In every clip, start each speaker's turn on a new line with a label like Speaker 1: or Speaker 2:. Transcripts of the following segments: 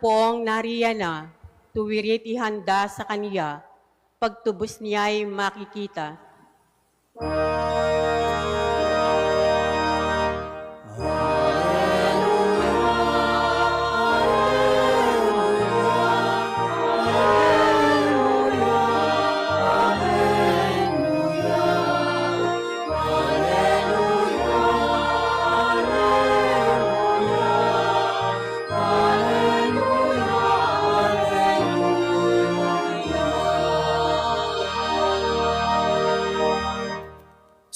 Speaker 1: poong nariyan na, tuwirit ihanda sa kaniya, pagtubos niya'y makikita.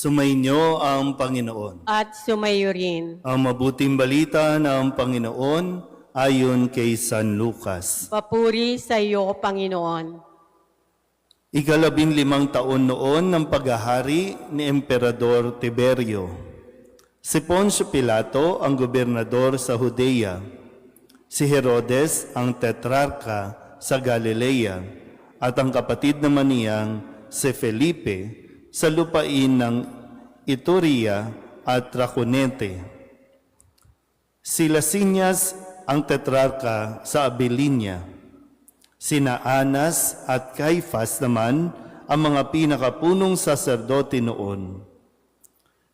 Speaker 2: Sumainyo ang Panginoon.
Speaker 1: At sumayo rin.
Speaker 2: Ang mabuting balita ng Panginoon ayon kay San Lucas.
Speaker 1: Papuri sa iyo, Panginoon.
Speaker 2: 15 taon noon ng paghahari ni Emperador Tiberio. Si Poncio Pilato ang gobernador sa Judea. Si Herodes ang tetrarka sa Galilea. At ang kapatid naman niyang si Felipe sa lupain ng Iturea at Traconite. Si Licinias ang tetrarka sa Abilinia. Sina Anas at Caifas naman ang mga pinakapunong saserdote noon.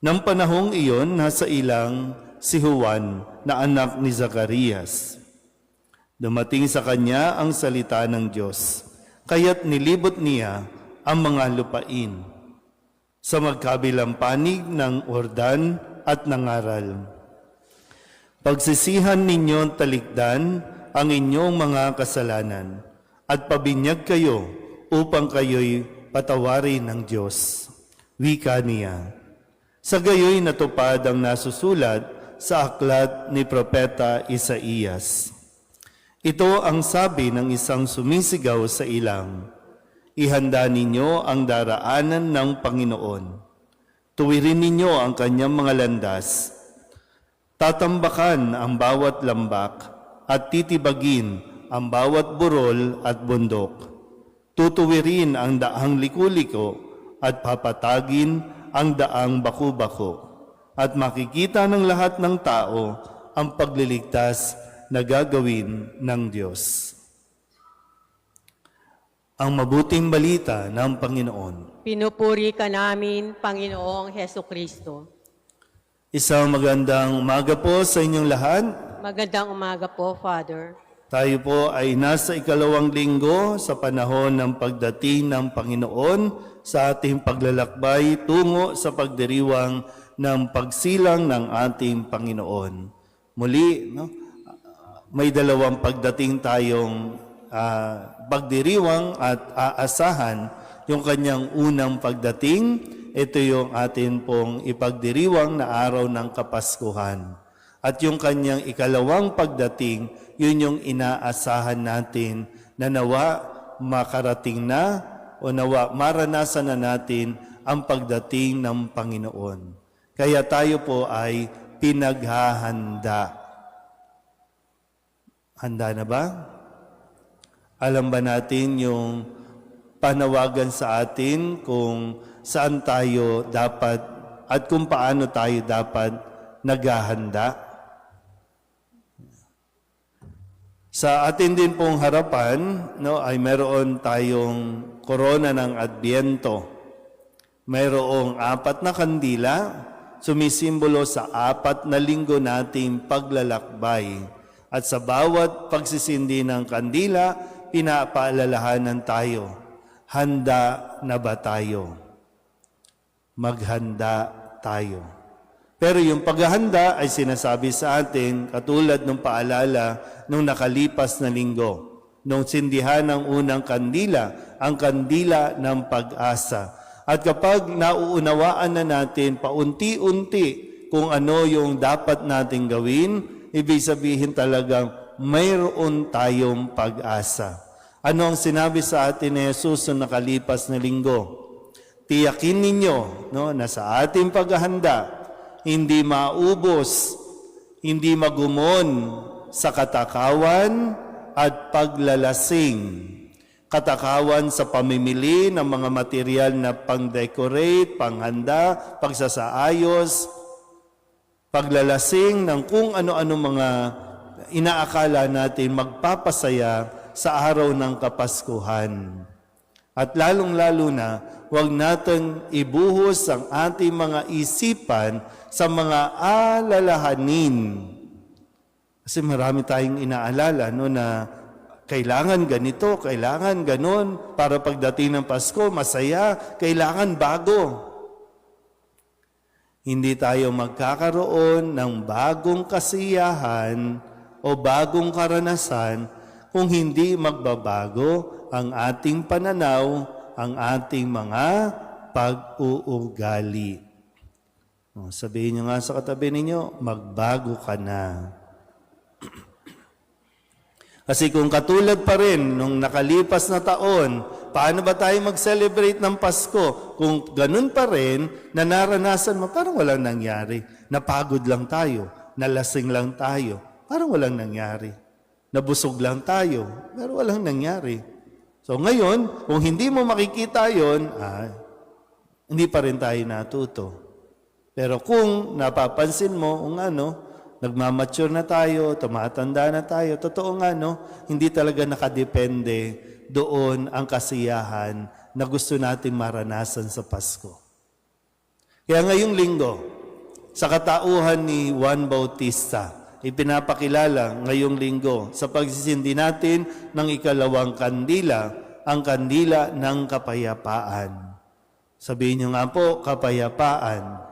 Speaker 2: Nang panahong iyon, nasa ilang si Juan na anak ni Zacarias. Dumating sa kanya ang salita ng Diyos, kaya't nilibot niya ang mga lupain sa magkabilang panig ng Ordan at nangaral. Pagsisihan ninyo talikdan ang inyong mga kasalanan at pabinyag kayo upang kayo'y patawarin ng Diyos. Wika niya. Sa gayoy natupad ang nasusulat sa aklat ni Propeta Isaías. Ito ang sabi ng isang sumisigaw sa ilang, ihanda ninyo ang daraanan ng Panginoon. Tuwirin ninyo ang kanyang mga landas. Tatambakan ang bawat lambak at titibagin ang bawat burol at bundok. Tutuwirin ang daang liku-liko at papatagin ang daang baku-bako. At makikita ng lahat ng tao ang pagliligtas na gagawin ng Diyos. Ang mabuting balita ng Panginoon.
Speaker 1: Pinupuri ka namin, Panginoong Heso Kristo.
Speaker 2: Isang magandang umaga po sa inyong lahat.
Speaker 1: Magandang umaga po, Father.
Speaker 2: Tayo po ay nasa 2 linggo sa panahon ng pagdating ng Panginoon sa ating paglalakbay tungo sa pagdiriwang ng pagsilang ng ating Panginoon. Muli, may dalawang pagdating tayong pagdiriwang at aasahan. Yung kanyang unang pagdating, ito yung atin pong ipagdiriwang na araw ng Kapaskuhan. At yung kanyang ikalawang pagdating, yun yung inaasahan natin na nawa makarating na o nawa maranasan na natin ang pagdating ng Panginoon. Kaya tayo po ay pinaghahanda. Handa na ba? Alam ba natin yung panawagan sa atin kung saan tayo dapat at kung paano tayo dapat naghahanda? Sa atin din pong harapan, ay meron tayong korona ng Adbyento. Mayroong 4 na kandila, sumisimbolo sa 4 na linggo nating paglalakbay. At sa bawat pagsisindi ng kandila, pinapaalalahanan tayo, handa na ba tayo? Maghanda tayo. Pero yung paghahanda ay sinasabi sa atin, katulad ng paalala nung nakalipas na linggo, nung sindihan ng unang kandila, ang kandila ng pag-asa. At kapag nauunawaan na natin paunti-unti kung ano yung dapat nating gawin, ibig sabihin talagang mayroon tayong pag-asa. Ano ang sinabi sa atin ni Jesus na nakalipas na linggo? Tiyakin ninyo na sa ating paghahanda, hindi maubos, hindi magumon sa katakawan at paglalasing. Katakawan sa pamimili ng mga material na pang-decorate, panghanda, pagsasaayos, paglalasing ng kung ano-ano mga inaakala natin magpapasaya sa araw ng Kapaskuhan. At lalong-lalo na, huwag natin ibuhos ang ating mga isipan sa mga alalahanin. Kasi marami tayong inaalala no, na kailangan ganito, kailangan ganon, para pagdating ng Pasko, masaya, kailangan bago. Hindi tayo magkakaroon ng bagong kasiyahan o bagong karanasan kung hindi magbabago ang ating pananaw, ang ating mga pag-uugali. Sabihin nyo nga sa katabi ninyo, magbago ka na. Kasi kung katulad pa rin nung nakalipas na taon, paano ba tayo mag-celebrate ng Pasko? Kung ganun pa rin, na naranasan mo, parang walang nangyari. Napagod lang tayo, nalasing lang tayo, parang walang nangyari. Nabusog lang tayo, pero walang nangyari. So ngayon, kung hindi mo makikita yon, hindi pa rin tayo natuto. Pero kung napapansin mo, nagmamature na tayo, tumatanda na tayo, totoo nga, hindi talaga nakadepende doon ang kasiyahan na gusto natin maranasan sa Pasko. Kaya ngayong linggo, sa katauhan ni Juan Bautista, ipinapakilala ngayong linggo sa pagsisindi natin ng ikalawang kandila, ang kandila ng kapayapaan. Sabihin niyo nga po, kapayapaan.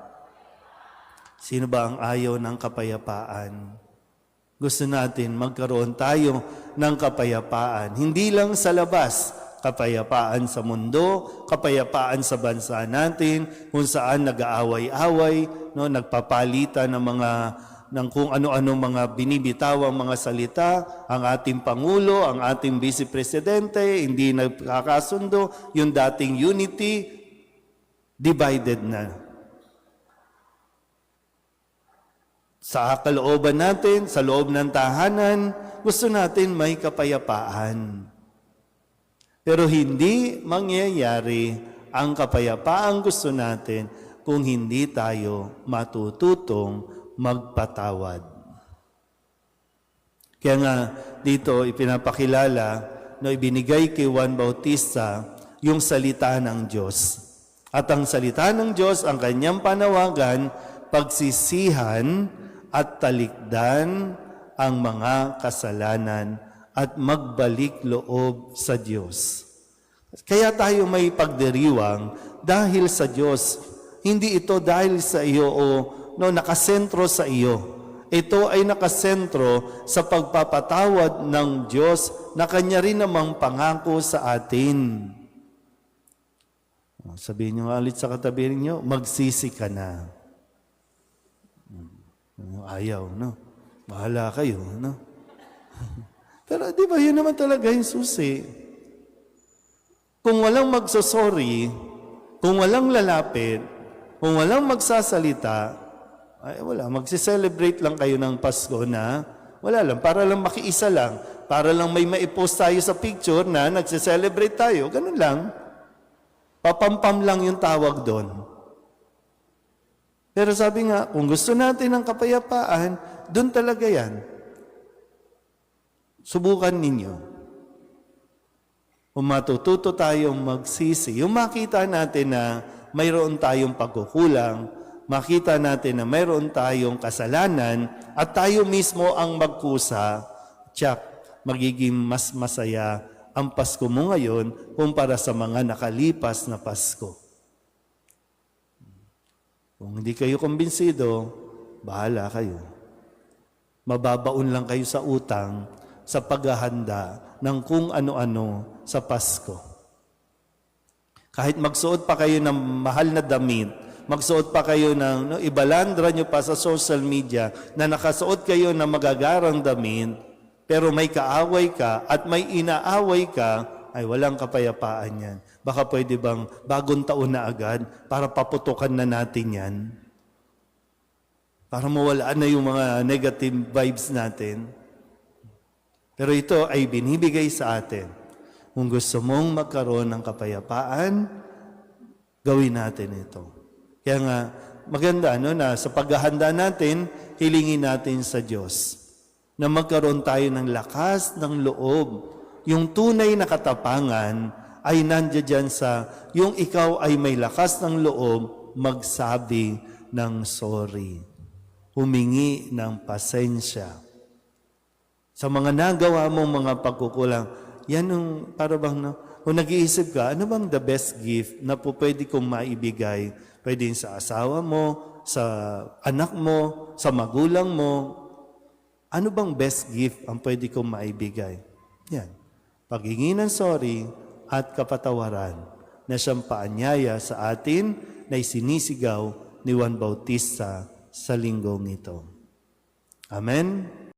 Speaker 2: Sino ba ang ayaw ng kapayapaan? Gusto natin magkaroon tayo ng kapayapaan. Hindi lang sa labas, kapayapaan sa mundo, kapayapaan sa bansa natin, kung saan nag-aaway-away, nagpapalitan ng kung ano-ano mga binibitawang mga salita, ang ating Pangulo, ang ating Vice Presidente, hindi nagkakasundo, yung dating unity, divided na. Sa kalooban natin, sa loob ng tahanan, gusto natin may kapayapaan. Pero hindi mangyayari ang kapayapaang gusto natin kung hindi tayo matututong magpatawad. Kaya nga dito ipinapakilala na ibinigay kay Juan Bautista yung salita ng Diyos. At ang salita ng Diyos, ang kanyang panawagan, pagsisihan at talikdan ang mga kasalanan at magbalik loob sa Diyos. Kaya tayo may pagdiriwang dahil sa Diyos. Hindi ito dahil sa iyo o nakasentro sa iyo. Ito ay nakasentro sa pagpapatawad ng Diyos na Kanya rin namang pangako sa atin. Sabihin niyo ulit sa katabi niyo, magsisi ka na. Ayaw, Bahala kayo, Pero di ba, yun naman talaga yung susi. Kung walang magsosorry, kung walang lalapit, kung walang magsasalita, ay wala, magsiselebrate lang kayo ng Pasko na, wala lang, para lang makiisa lang, para lang may maipost tayo sa picture na nagsiselebrate tayo, ganun lang. Papampam lang yung tawag doon. Pero sabi nga, kung gusto natin ng kapayapaan, doon talaga yan. Subukan ninyo. Kung matututo tayong magsisi, yung makita natin na mayroon tayong pagkukulang, makita natin na mayroon tayong kasalanan, at tayo mismo ang magkusa, tiyak, magiging mas masaya ang Pasko mo ngayon kumpara sa mga nakalipas na Pasko. Kung hindi kayo kumbinsido, bahala kayo. Mababaon lang kayo sa utang sa paghahanda ng kung ano-ano sa Pasko. Kahit magsuot pa kayo ng mahal na damit, magsuot pa kayo ng, ibalandra nyo pa sa social media na nakasuot kayo ng magagarang damit, pero may kaaway ka at may inaaway ka, ay walang kapayapaan yan. Baka pwede bang bagong taon na agad para paputukan na natin yan? Para mawala na yung mga negative vibes natin. Pero ito ay binibigay sa atin. Kung gusto mong magkaroon ng kapayapaan, gawin natin ito. Kaya nga, maganda na sa paghahanda natin, hilingin natin sa Diyos. na magkaroon tayo ng lakas ng loob. Yung tunay na katapangan ay nandiyan sa yung ikaw ay may lakas ng loob magsabi ng sorry. Humingi ng pasensya. Sa mga nagawa mong mga pagkukulang, yan yung para bang kung nag-iisip ka, ano bang the best gift na po pwede kong maibigay? Pwede sa asawa mo, sa anak mo, sa magulang mo. Ano bang best gift ang pwede kong maibigay? Yan. Paghingi ng sorry at kapatawaran na siyang paanyaya sa atin na isinisigaw ni Juan Bautista sa linggong ito. Amen?